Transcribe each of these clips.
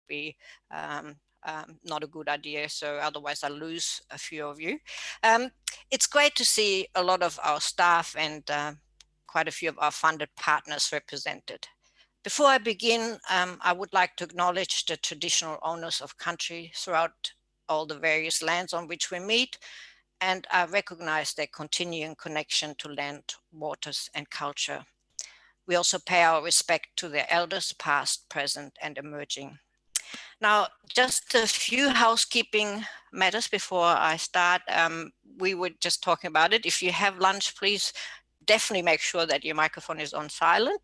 be not a good idea. So otherwise I lose a few of you. It's great to see a lot of our staff and quite a few of our funded partners represented. Before I begin, I would like to acknowledge the traditional owners of country throughout all the various lands on which we meet, and I recognize their continuing connection to land, waters, and culture. We also pay our respect to their elders, past, present, and emerging. Now, just a few housekeeping matters before I start. We were just talking about it. If you have lunch, please definitely make sure that your microphone is on silent.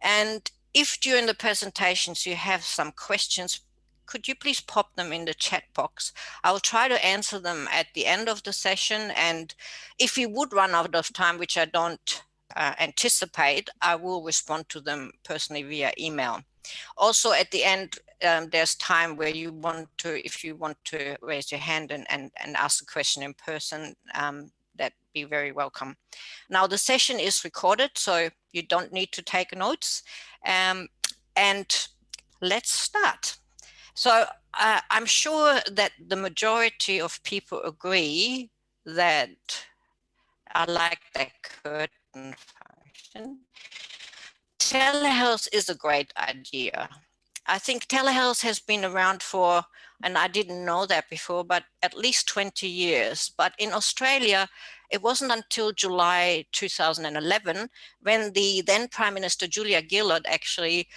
And if during the presentations you have some questions, could you please pop them in the chat box? I'll try to answer them at the end of the session. And if you would run out of time, which I don't anticipate, I will respond to them personally via email. Also at the end, there's time where you want to, if you want to raise your hand and ask a question in person, that'd be very welcome. Now the session is recorded, so you don't need to take notes. And let's start. So I'm sure that the majority of people agree that I like that curtain function. Telehealth is a great idea. I think telehealth has been around for, and I didn't know that before, but at least 20 years. But in Australia, it wasn't until July 2011 when the then Prime Minister Julia Gillard actually,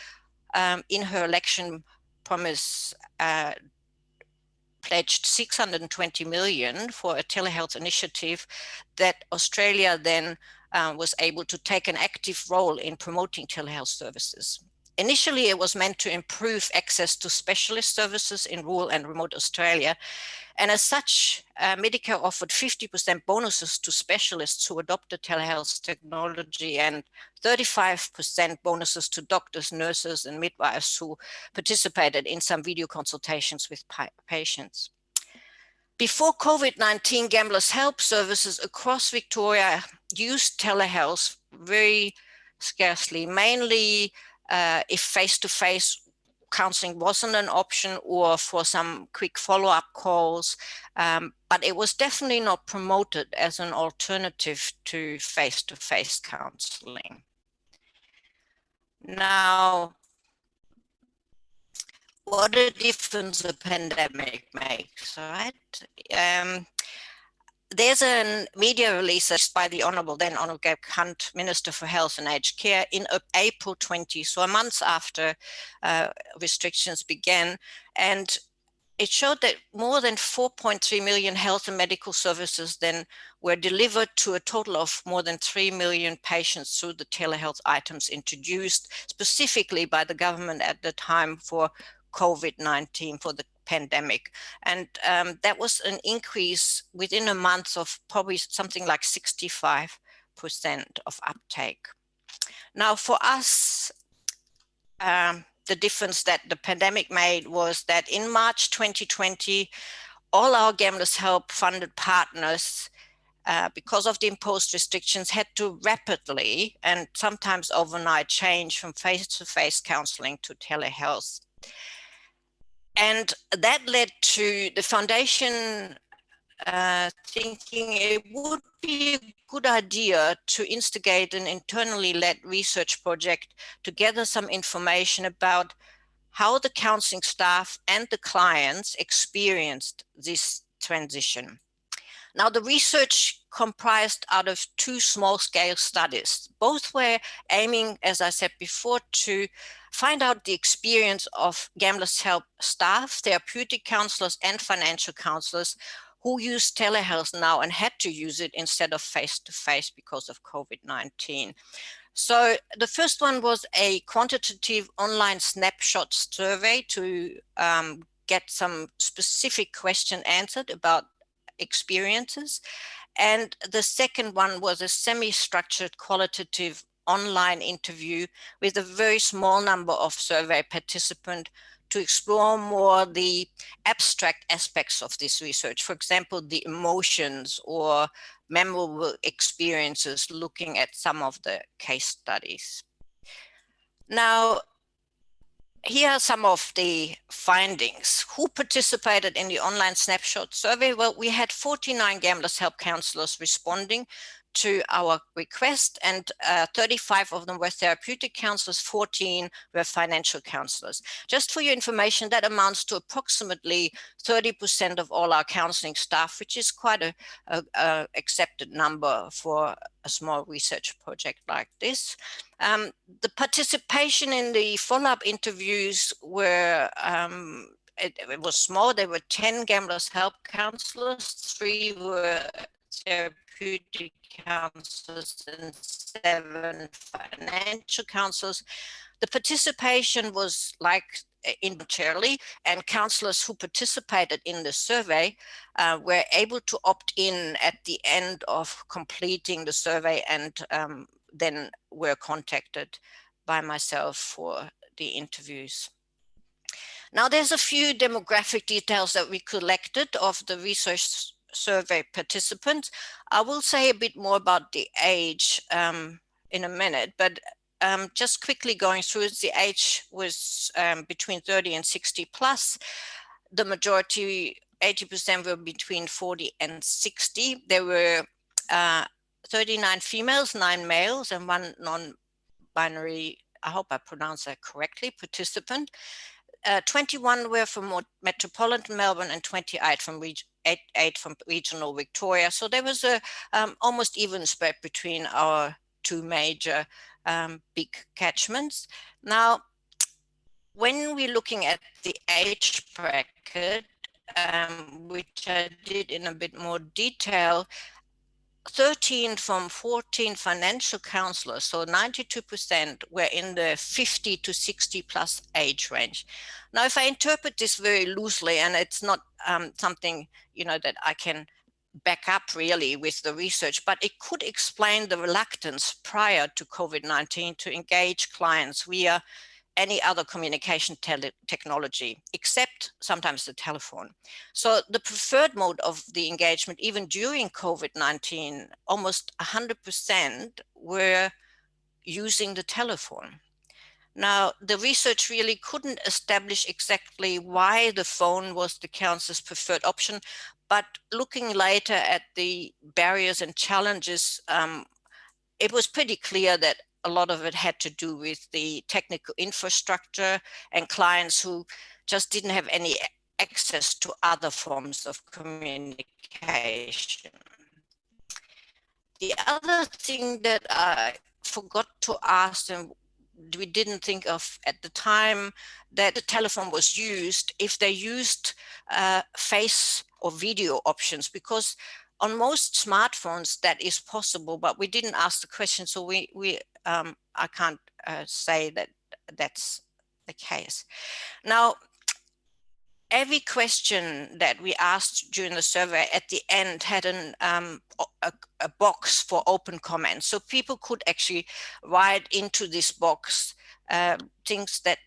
in her election promise, pledged 620 million for a telehealth initiative that Australia then was able to take an active role in promoting telehealth services. Initially, it was meant to improve access to specialist services in rural and remote Australia. And as such, Medicare offered 50% bonuses to specialists who adopted telehealth technology and 35% bonuses to doctors, nurses, and midwives who participated in some video consultations with patients. Before COVID-19, Gamblers Help services across Victoria used telehealth very scarcely, mainly if face-to-face counseling wasn't an option or for some quick follow-up calls, but it was definitely not promoted as an alternative to face-to-face counseling. Now, what a difference a pandemic makes, right? There's a media release by the Honourable Gabe Hunt, Minister for Health and Aged Care, in April 20, so a month after restrictions began. And it showed that more than 4.3 million health and medical services then were delivered to a total of more than 3 million patients through the telehealth items introduced specifically by the government at the time for COVID-19, for the pandemic. And that was an increase within a month of probably something like 65% of uptake. Now for us, the difference that the pandemic made was that in March 2020, all our Gamblers Help funded partners, because of the imposed restrictions, had to rapidly and sometimes overnight change from face-to-face counseling to telehealth. And that led to the foundation thinking it would be a good idea to instigate an internally led research project to gather some information about how the counseling staff and the clients experienced this transition. Now, the research comprised out of two small-scale studies. Both were aiming, as I said before, to find out the experience of Gamblers Help staff, therapeutic counselors, and financial counselors who use telehealth now and had to use it instead of face-to-face because of COVID-19. So the first one was a quantitative online snapshot survey to get some specific question answered about experiences. And the second one was a semi-structured qualitative online interview with a very small number of survey participants to explore more the abstract aspects of this research. For example, the emotions or memorable experiences, looking at some of the case studies. Now, here are some of the findings. Who participated in the online snapshot survey? Well, we had 49 Gamblers Help counselors responding to our request, and 35 of them were therapeutic counselors, 14 were financial counselors. Just for your information, that amounts to approximately 30% of all our counseling staff, which is quite a accepted number for a small research project like this. The participation in the follow-up interviews were it was small. There were 10 Gamblers Help counselors, 3 were therapeutic counselors, and 7 financial counselors. The participation was like involuntarily, and counselors who participated in the survey were able to opt in at the end of completing the survey, and then were contacted by myself for the interviews. Now, there's a few demographic details that we collected of the research survey participants. I will say a bit more about the age in a minute, but just quickly going through it, the age was between 30 and 60 plus. The majority, 80%, were between 40 and 60. There were 39 females, 9 males, and 1 non-binary, I hope I pronounced that correctly, participant. 21 were from metropolitan Melbourne and 28 from regional Victoria. So there was a almost even spread between our 2 major big catchments. Now, when we're looking at the age bracket, which I did in a bit more detail, 13 from 14 financial counselors, so 92%, were in the 50 to 60 plus age range. Now, if I interpret this very loosely, and it's not something, you know, that I can back up really with the research, but it could explain the reluctance prior to COVID-19 to engage clients via any other communication technology, except sometimes the telephone. So the preferred mode of the engagement, even during COVID-19, almost 100% were using the telephone. Now, the research really couldn't establish exactly why the phone was the counselor's preferred option, but looking later at the barriers and challenges, it was pretty clear that a lot of it had to do with the technical infrastructure and clients who just didn't have any access to other forms of communication. The other thing that I forgot to ask, and we didn't think of at the time that the telephone was used, if they used face or video options, because on most smartphones that is possible, but we didn't ask the question, so I can't say that that's the case. Now, every question that we asked during the survey at the end had a box for open comments. So people could actually write into this box things that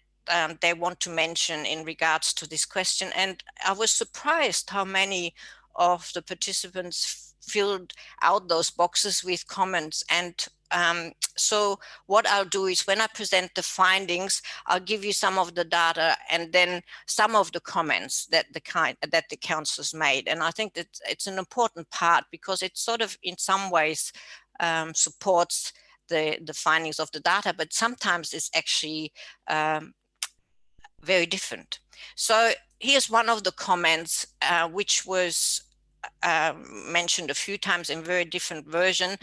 they want to mention in regards to this question. And I was surprised how many of the participants filled out those boxes with comments. And so what I'll do is when I present the findings, I'll give you some of the data and then some of the comments that the counselors made. And I think that it's an important part because it sort of in some ways supports the findings of the data, but sometimes it's actually very different. So here's one of the comments which was mentioned a few times in very different version.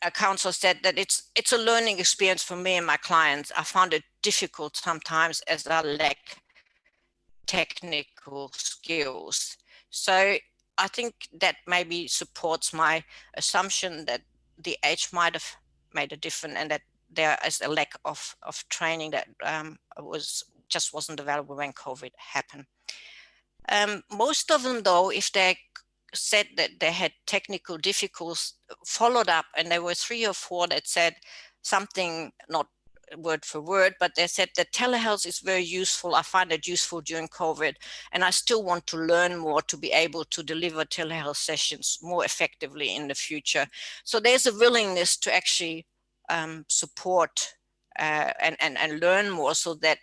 A counselor said that it's a learning experience for me and my clients. I found it difficult sometimes as I lack technical skills. So I think that maybe supports my assumption that the age might have made a difference and that there is a lack of training that wasn't available when COVID happened. Most of them, though, if they said that they had technical difficulties, followed up, and there were 3 or 4 that said something, not word for word, but they said that telehealth is very useful. I find it useful during COVID, and I still want to learn more to be able to deliver telehealth sessions more effectively in the future. So there's a willingness to actually support and learn more so that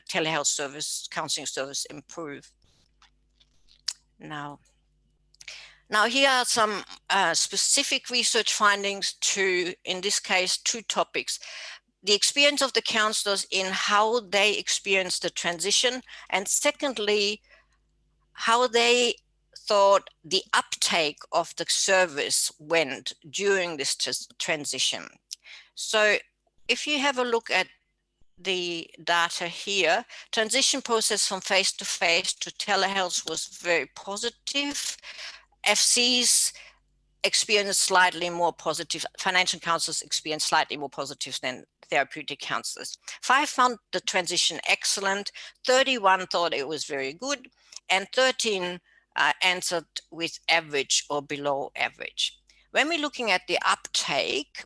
telehealth service, counseling service improve. Now here are some specific research findings to, in this case, 2 topics. The experience of the counselors in how they experience the transition, and secondly, how they thought the uptake of the service went during this transition. So if you have a look at the data here, transition process from face-to-face to telehealth was very positive. FCs experienced slightly more positive, financial counselors experienced slightly more positive than therapeutic counselors. 5 found the transition excellent, 31 thought it was very good, and 13 answered with average or below average. When we're looking at the uptake,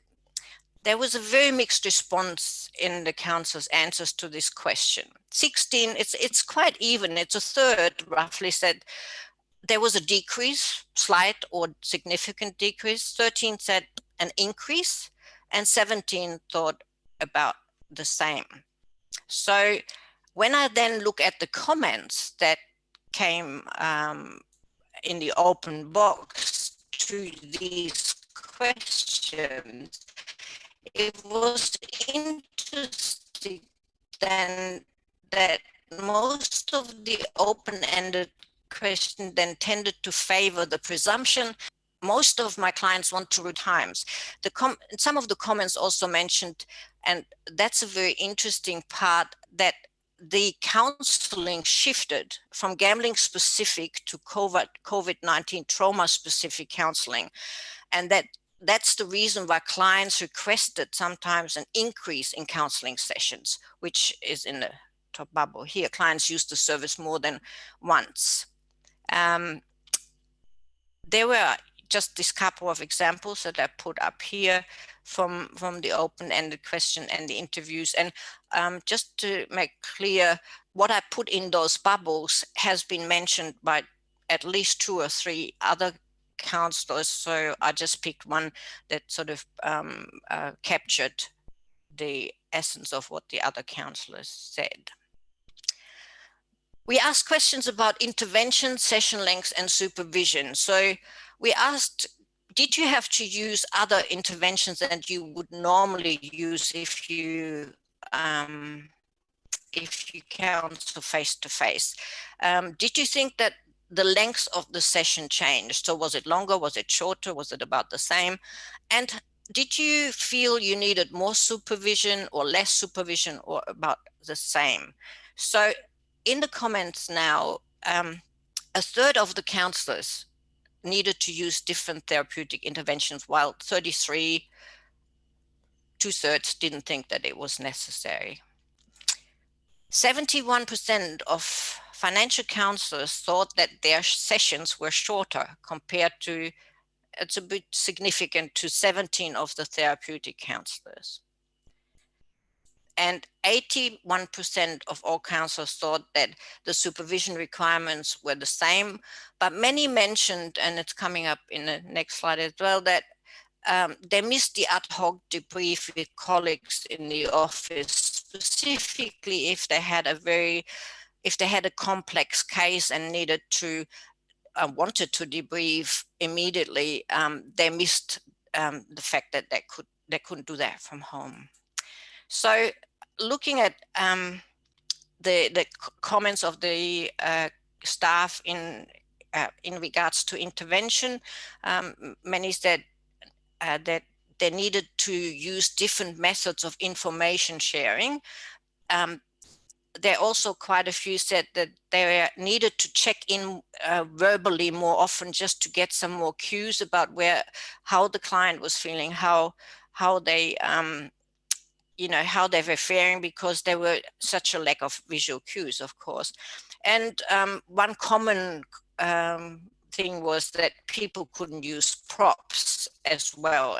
there was a very mixed response in the counselors' answers to this question. 16, it's quite even, it's a third roughly said there was a decrease, slight or significant decrease. 13 said an increase, and 17 thought about the same. So when I then look at the comments that came in the open box to these questions, it was interesting then that most of the open-ended question then tended to favor the presumption. Most of my clients want to read times. Some of the comments also mentioned, and that's a very interesting part, that the counseling shifted from gambling specific to COVID-19 trauma specific counseling. And that's the reason why clients requested sometimes an increase in counseling sessions, which is in the top bubble here. Clients used the service more than once. There were just this couple of examples that I put up here from the open-ended question and the interviews. And just to make clear, what I put in those bubbles has been mentioned by at least 2 or 3 other counselors. So I just picked one that sort of captured the essence of what the other counselors said. We asked questions about intervention, session lengths, and supervision. So we asked, did you have to use other interventions that you would normally use if you counsel face-to-face? Did you think that the length of the session changed? So was it longer? Was it shorter? Was it about the same? And did you feel you needed more supervision or less supervision, or about the same? So in the comments now, a third of the counselors needed to use different therapeutic interventions, while 33, 2/3 didn't think that it was necessary. 71% of financial counselors thought that their sessions were shorter compared to, it's a bit significant, to 17 of the therapeutic counselors. And 81% of all counselors thought that the supervision requirements were the same, but many mentioned, and it's coming up in the next slide as well, that they missed the ad hoc debrief with colleagues in the office, specifically if they had a complex case and needed to wanted to debrief immediately. They missed the fact that they couldn't do that from home. So looking at the comments of the staff in regards to intervention, many said that they needed to use different methods of information sharing. There also quite a few said that they needed to check in verbally more often, just to get some more cues about how the client was feeling, how they how they were faring, because there were such a lack of visual cues, of course. And one common thing was that people couldn't use props as well.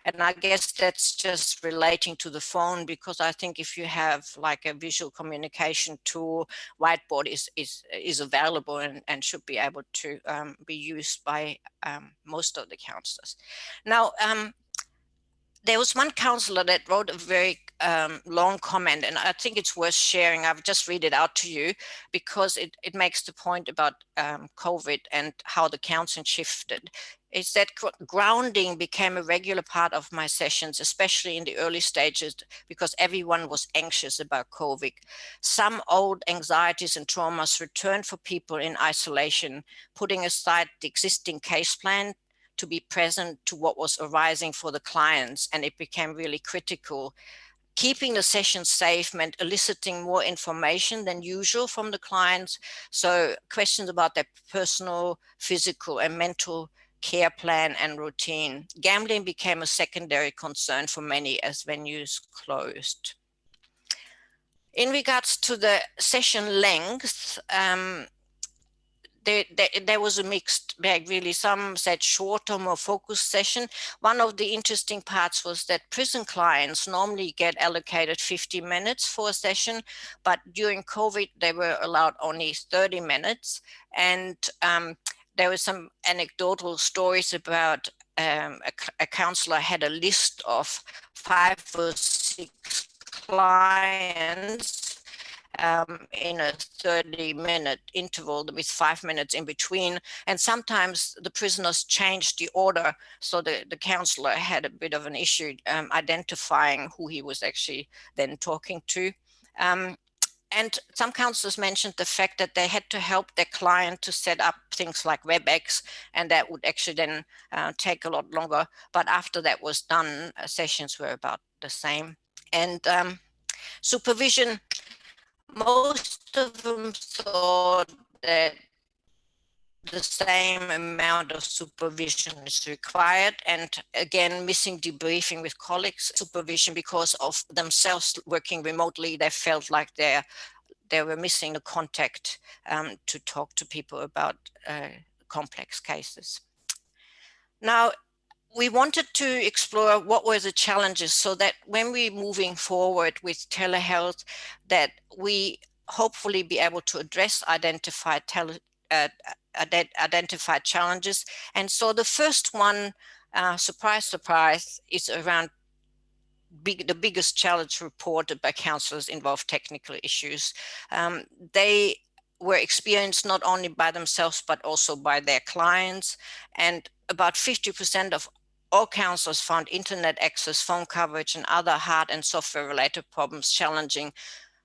And I guess that's just relating to the phone, because I think if you have like a visual communication tool, whiteboard is available and should be able to be used by most of the counselors. Now, there was one counselor that wrote a very long comment, and I think it's worth sharing. I've just read it out to you because it makes the point about COVID and how the counseling shifted. Is that grounding became a regular part of my sessions, especially in the early stages, because everyone was anxious about COVID. Some old anxieties and traumas returned for people in isolation, putting aside the existing case plan to be present to what was arising for the clients, and it became really critical. Keeping the session safe meant eliciting more information than usual from the clients. So questions about their personal, physical, and mental care plan and routine. Gambling became a secondary concern for many as venues closed. In regards to the session length, there was a mixed bag, really. Some said shorter, more focused session. One of the interesting parts was that prison clients normally get allocated 50 minutes for a session, but during COVID, they were allowed only 30 minutes. And there were some anecdotal stories about a counselor had a list of 5 or 6 clients in a 30-minute interval with 5 minutes in between. And sometimes the prisoners changed the order. So the counselor had a bit of an issue identifying who he was actually then talking to. And some counselors mentioned the fact that they had to help their client to set up things like WebEx, and that would actually then take a lot longer. But after that was done, sessions were about the same. And supervision, most of them thought that the same amount of supervision is required. And again, missing debriefing with colleagues, supervision because of themselves working remotely, they felt like they were missing the contact to talk to people about complex cases. Now, we wanted to explore what were the challenges so that when we're moving forward with telehealth, that we hopefully be able to address identified challenges. And so the first one, surprise, surprise, is around the biggest challenge reported by counselors involved technical issues. They were experienced not only by themselves, but also by their clients. And about 50% of all counselors found internet access, phone coverage, and other hard and software related problems challenging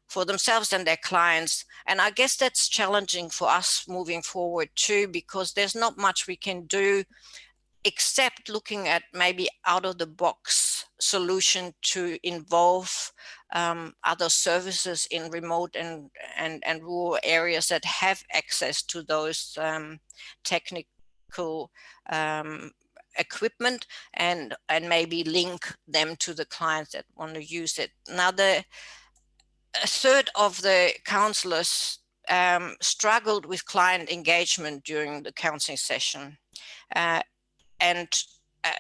for themselves and their clients. And I guess that's challenging for us moving forward too, because there's not much we can do except looking at maybe out of the box solution to involve other services in remote and rural areas that have access to those technical equipment, and maybe link them to the clients that want to use it. Now, a third of the counselors struggled with client engagement during the counseling session. And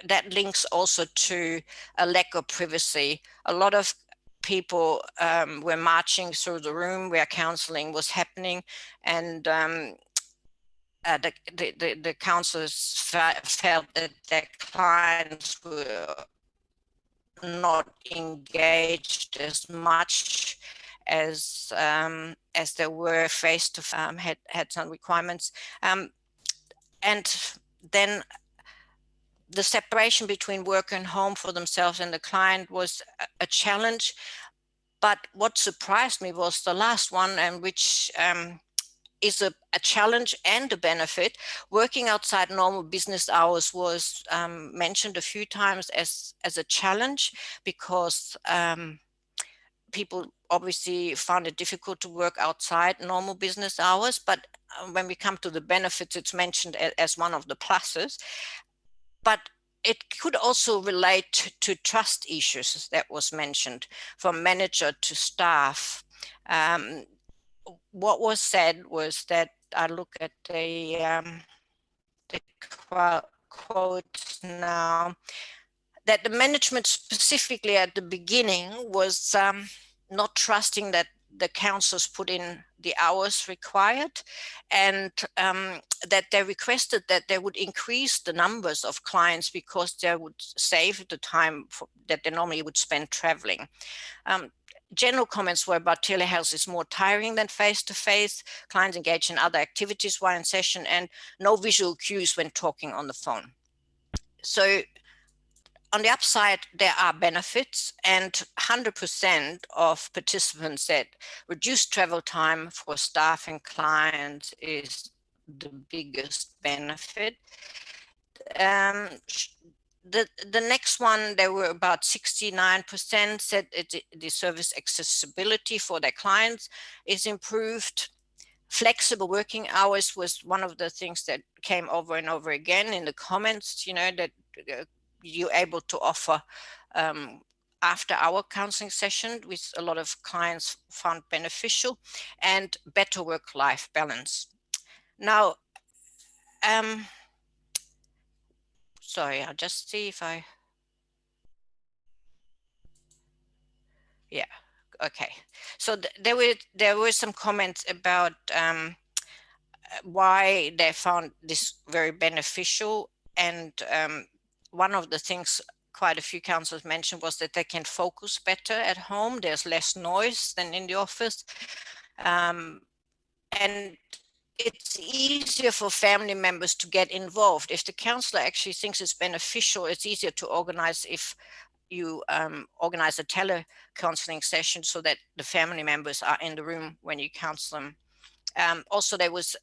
that links also to a lack of privacy. A lot of people were marching through the room where counseling was happening, and the counselors felt that their clients were not engaged as much as there were face to face, had some requirements, and then the separation between work and home for themselves and the client was a challenge. But what surprised me was the last one, and which is a challenge and a benefit. Working outside normal business hours was mentioned a few times as a challenge, because people obviously found it difficult to work outside normal business hours. But when we come to the benefits, it's mentioned as one of the pluses. But it could also relate to trust issues that was mentioned, from manager to staff. What was said was that, I look at the quote now, that the management specifically at the beginning was not trusting that the councillors put in the hours required, and that they requested that they would increase the numbers of clients because they would save the time that they normally would spend traveling. General comments were about telehealth is more tiring than face-to-face, clients engage in other activities while in session, and no visual cues when talking on the phone. So on the upside, there are benefits, and 100% of participants said reduced travel time for staff and clients is the biggest benefit. The next one, there were about 69% said the service accessibility for their clients is improved. Flexible working hours was one of the things that came over and over again in the comments, that you're able to offer after-hour counseling session, which a lot of clients found beneficial, and better work-life balance. Now, sorry, I'll just see if yeah, okay. So there were some comments about why they found this very beneficial, and one of the things quite a few councillors mentioned was that they can focus better at home. There's less noise than in the office, and it's easier for family members to get involved. If the counsellor actually thinks it's beneficial, it's easier to organize if you organize a tele-counseling session so that the family members are in the room when you counsel them. Also, there was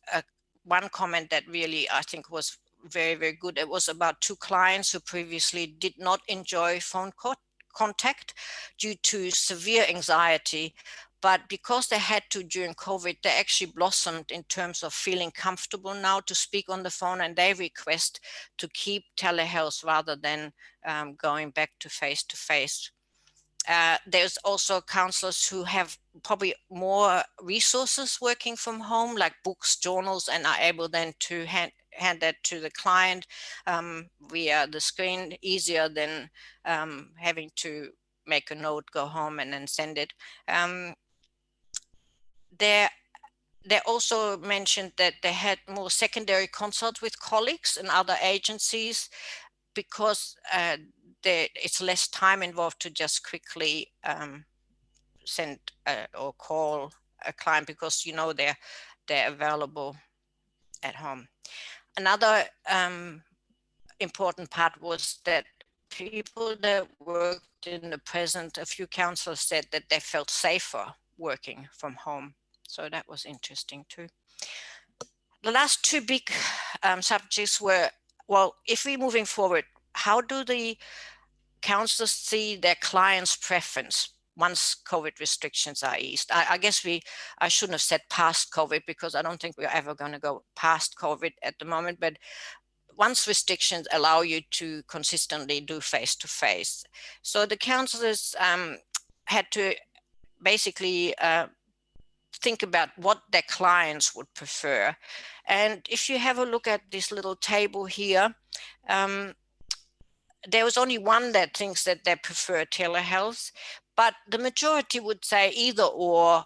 one comment that really, I think, was very, very good. It was about 2 clients who previously did not enjoy phone contact due to severe anxiety. But because they had to during COVID, they actually blossomed in terms of feeling comfortable now to speak on the phone, and they request to keep telehealth rather than going back to face-to-face. There's also counselors who have probably more resources working from home, like books, journals, and are able then to hand that to the client via the screen, easier than having to make a note, go home, and then send it. They also mentioned that they had more secondary consults with colleagues and other agencies because it's less time involved to just quickly send or call a client because they're available at home. Another important part was that people that worked in the present, a few councillors said that they felt safer working from home. So that was interesting too. The last 2 big subjects were, well, if we're moving forward, how do the councillors see their clients' preference once COVID restrictions are eased? I guess I shouldn't have said past COVID, because I don't think we're ever going to go past COVID at the moment, but once restrictions allow you to consistently do face-to-face. So the councillors had to basically think about what their clients would prefer. And if you have a look at this little table here, there was only one that thinks that they prefer telehealth, but the majority would say either or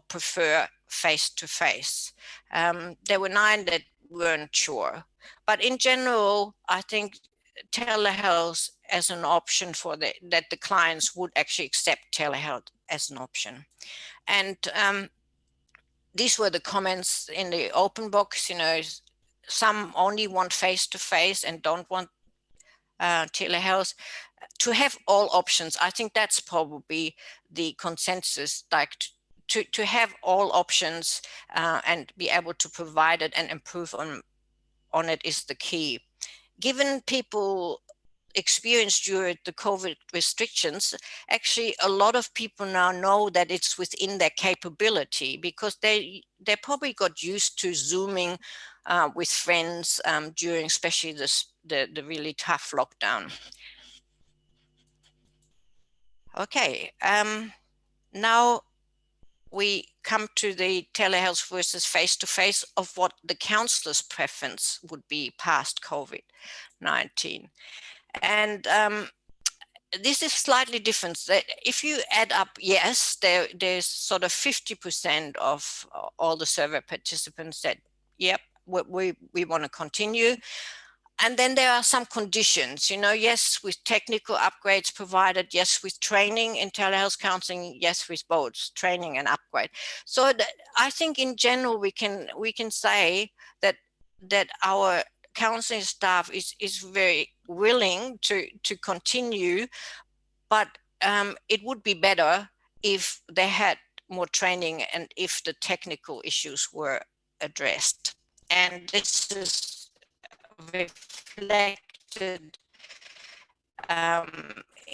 prefer face-to-face. There were 9 that weren't sure. But in general, I think telehealth as an option that the clients would actually accept telehealth as an option. And these were the comments in the open box. Some only want face-to-face and don't want telehealth. To have all options, I think that's probably the consensus, like to have all options and be able to provide it and improve on it is the key. Given people experienced during the COVID restrictions, actually a lot of people now know that it's within their capability, because they probably got used to Zooming with friends during especially the really tough lockdown. Okay, now we come to the telehealth versus face-to-face of what the counsellor's preference would be past COVID-19. And this is slightly different. If you add up, yes, there's sort of 50% of all the survey participants that, yep, we want to continue. And then there are some conditions, yes, with technical upgrades provided, yes, with training in telehealth counseling, yes, with both training and upgrade. So I think in general, we can say that our counseling staff is very willing to continue, but it would be better if they had more training and if the technical issues were addressed. And this is reflected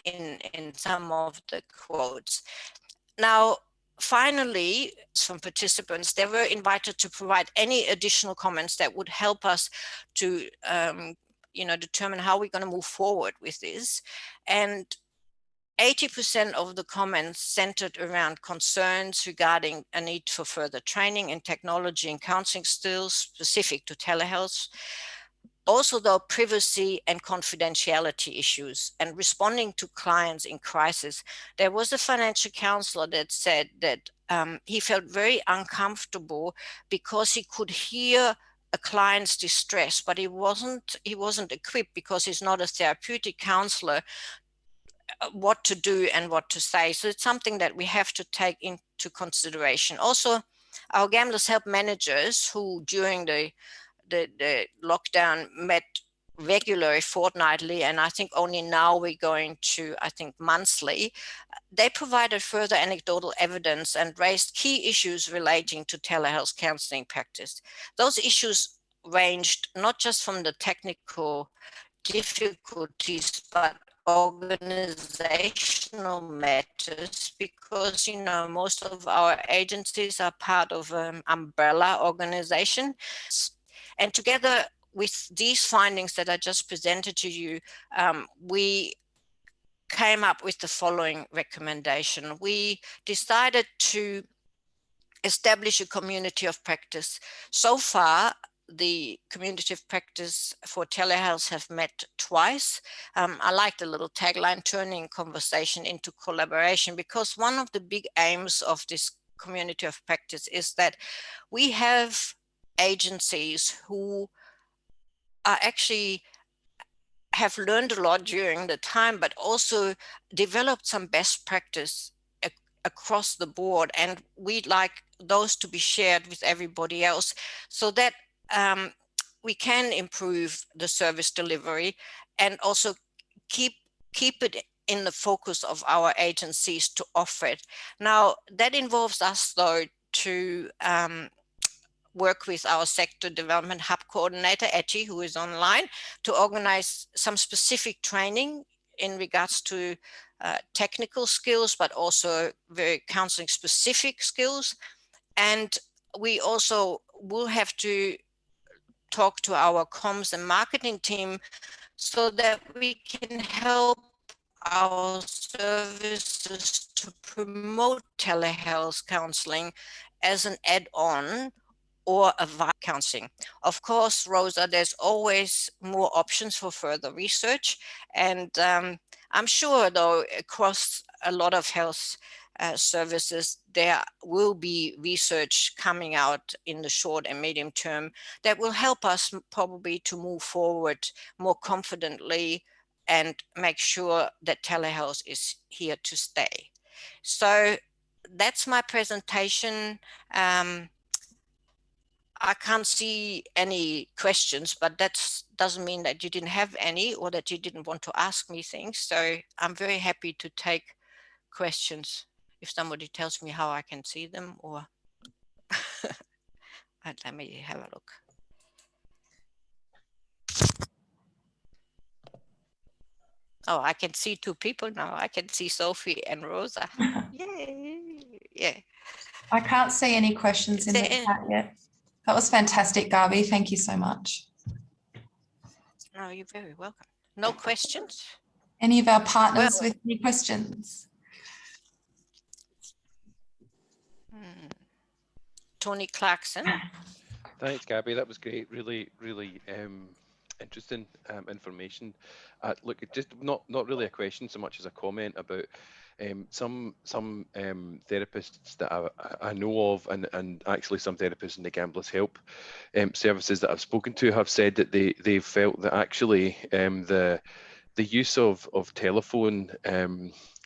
in some of the quotes. Now, finally, from participants, they were invited to provide any additional comments that would help us to determine how we're going to move forward with this. And 80% of the comments centered around concerns regarding a need for further training in technology and counseling skills specific to telehealth. Also, though, privacy and confidentiality issues and responding to clients in crisis. There was a financial counselor that said that he felt very uncomfortable because he could hear a client's distress, but he wasn't equipped, because he's not a therapeutic counselor, what to do and what to say. So it's something that we have to take into consideration. Also, our Gamblers Help managers, who during the lockdown met regularly, fortnightly, and I think only now we're going to, I think, monthly, they provided further anecdotal evidence and raised key issues relating to telehealth counseling practice. Those issues ranged not just from the technical difficulties, but organizational matters, because most of our agencies are part of an umbrella organization, and together with these findings that I just presented to you, we came up with the following recommendation. We decided to establish a community of practice. So far, the community of practice for telehealth have met twice. I like the little tagline, turning conversation into collaboration, because one of the big aims of this community of practice is that we have agencies who are actually have learned a lot during the time, but also developed some best practice across the board. And we'd like those to be shared with everybody else, so that we can improve the service delivery and also keep it in the focus of our agencies to offer it. Now, that involves us, though, to work with our sector development hub coordinator, Etty, who is online, to organize some specific training in regards to technical skills, but also very counseling specific skills. And we also will have to talk to our comms and marketing team so that we can help our services to promote telehealth counseling as an add-on or a counseling. Of course, Rosa, there's always more options for further research. And I'm sure, though, across a lot of health services, there will be research coming out in the short and medium term that will help us probably to move forward more confidently and make sure that telehealth is here to stay. So that's my presentation. I can't see any questions, but that doesn't mean that you didn't have any or that you didn't want to ask me things. So I'm very happy to take questions if somebody tells me how I can see them, or let me have a look. Oh, I can see two people now. I can see Sophie and Rosa. Yay! Yeah. I can't see any questions in the chat yet. That was fantastic, Gabi. Thank you so much. No, you're very welcome. No questions? Any of our partners with any questions? Tony Clarkson. Thanks, Gabi. That was great. Really, really interesting information. Look, it just not really a question so much as a comment about some therapists that I know of, and actually some therapists in the Gamblers Help services that I've spoken to have said that they felt that actually the use of telephone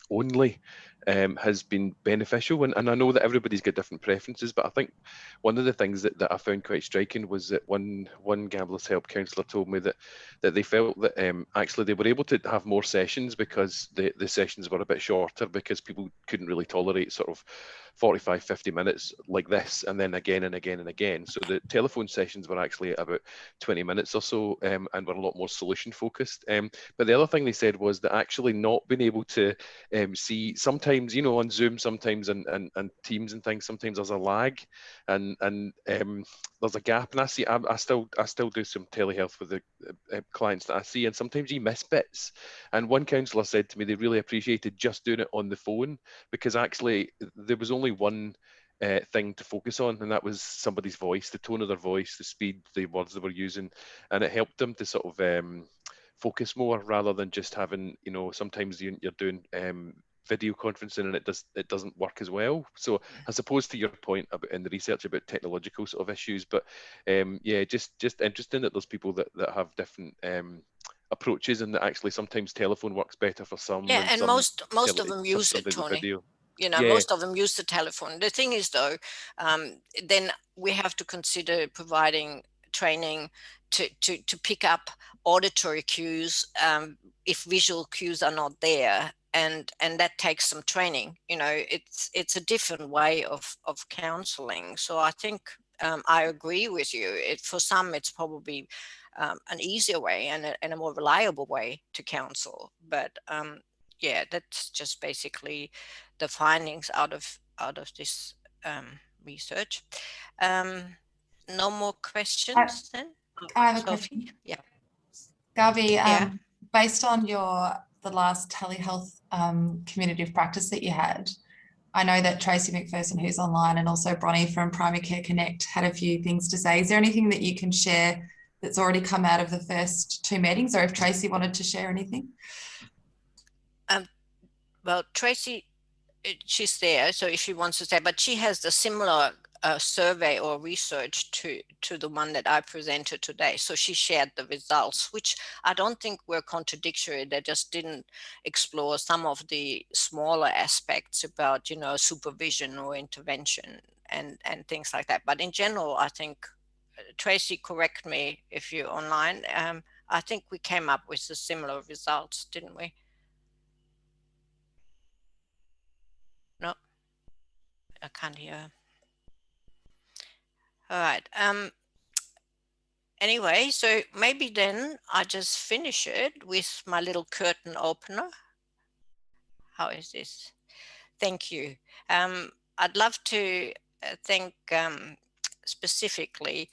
only has been beneficial, and I know that everybody's got different preferences, but I think one of the things that I found quite striking was that one Gamblers Help counsellor told me that they felt that actually they were able to have more sessions because the sessions were a bit shorter, because people couldn't really tolerate sort of 45, 50 minutes like this and then again and again and again. So the telephone sessions were actually about 20 minutes or so, and were a lot more solution focused. But the other thing they said was that actually not being able to see, sometimes, you know, on Zoom sometimes and Teams and things, sometimes there's a lag and there's a gap. And I still do some telehealth with the clients that I see, and sometimes you miss bits. And one counsellor said to me they really appreciated just doing it on the phone, because actually there was only one thing to focus on, and that was somebody's voice, the tone of their voice, the speed, the words they were using, and it helped them to sort of focus more, rather than just having, you know, sometimes you're doing video conferencing and it doesn't work as well. So I suppose to your point about in the research about technological sort of issues, but yeah, just interesting that there's people that have different approaches, and that actually sometimes telephone works better for some, Yeah, and some most of them use it, sometimes the Tony. video. You know, Yeah, most of them use the telephone. The thing is, though, then we have to consider providing training to pick up auditory cues if visual cues are not there, and that takes some training. You know, it's a different way of counseling. So I think I agree with you. For some, it's probably an easier way and a more reliable way to counsel. But yeah, that's just basically the findings out of this research. No more questions then? I have a Sophie? question. Yeah. Garvey, Yeah. based on the last telehealth community of practice that you had, I know that Tracy McPherson, who's online, and also Bronnie from Primary Care Connect had a few things to say. Is there anything that you can share that's already come out of the first two meetings, or if Tracy wanted to share anything? Well, Tracy, she's there, so if she wants to say, but she has the similar survey or research to the one that I presented today. So she shared the results, which I don't think were contradictory. They just didn't explore some of the smaller aspects about, you know, supervision or intervention and things like that. But in general, I think, Tracy, correct me if you're online, I think we came up with the similar results, didn't we? No, I can't hear. All right. Anyway, so maybe then I just finish it with my little curtain opener. How is this? Thank you. I'd love to thank specifically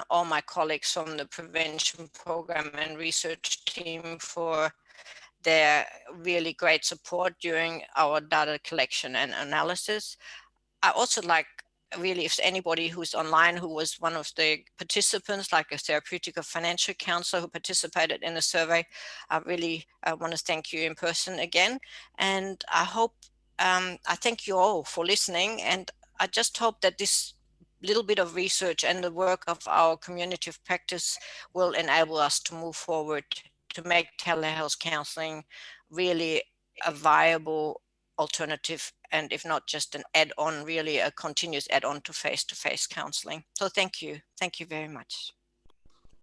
all my colleagues from the prevention program and research team for their really great support during our data collection and analysis. I also like, really, if anybody who's online who was one of the participants, like a therapeutic or financial counselor who participated in the survey, I really want to thank you in person again. And I hope, I thank you all for listening. And I just hope that this little bit of research and the work of our community of practice will enable us to move forward to make telehealth counseling really a viable alternative, and if not just an add-on, really a continuous add-on to face-to-face counseling. So thank you very much.